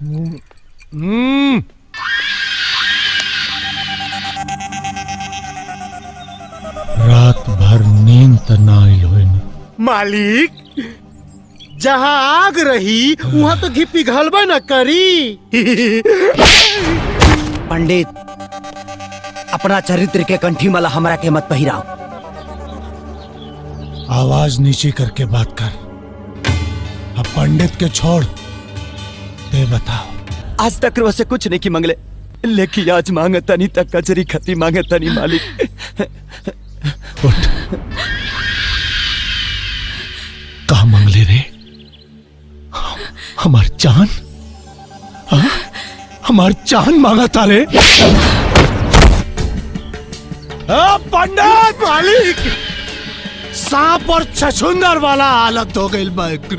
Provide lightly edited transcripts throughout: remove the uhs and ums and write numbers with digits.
रात भर नींद त ना आइल होई न। मालिक, जहाँ आग रही वहाँ तो घी पिघलबे न करी। पंडित, अपना चरित्र के कंठी माला हमरा के मत पहिराओ। आवाज नीचे करके बात कर। अब पंडित के छोड़, ते बताओ। आज तक से कुछ नहीं की मंगले, लेकिन आज मांगता नहीं तक कचरी खती मांगता नहीं मालिक। उठ। कहा मंगले रे? हमार जान? हाँ? हमार जान मांगा तारे? पंडित मालिक, सांप और छछुंदर वाला हालत हो गई माई के।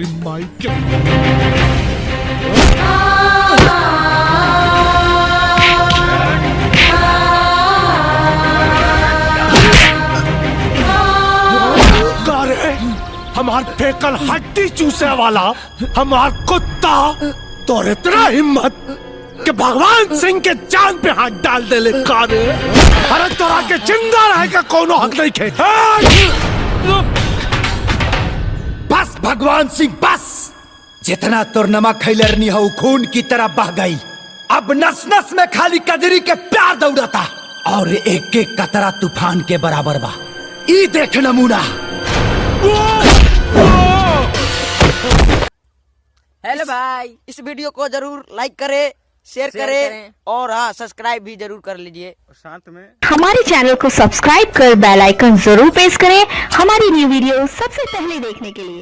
हमार फेकल हड्डी चूसे वाला हमार कुत्ता तो इतना हिम्मत कि भगवान सिंह के जान पे हाथ डाल दे ले कारे। अरे तोरा के जिंदा रहे का कोनो हक नहीं खे। बस भगवान सिंह बस, जितना तुर नमक खैलरनी हो खून की तरह बह गई। अब नस नस में खाली कजरी के प्यार दौड़ता और एक एक कतरा तूफान के बराबर बा। ई देख नमूना। हेलो भाई, इस वीडियो को जरूर लाइक करें, शेयर करें और हाँ सब्सक्राइब भी जरूर कर लीजिए। साथ में हमारे चैनल को सब्सक्राइब कर बेल आइकन जरूर प्रेस करें हमारी न्यू वीडियो सबसे पहले देखने के लिए।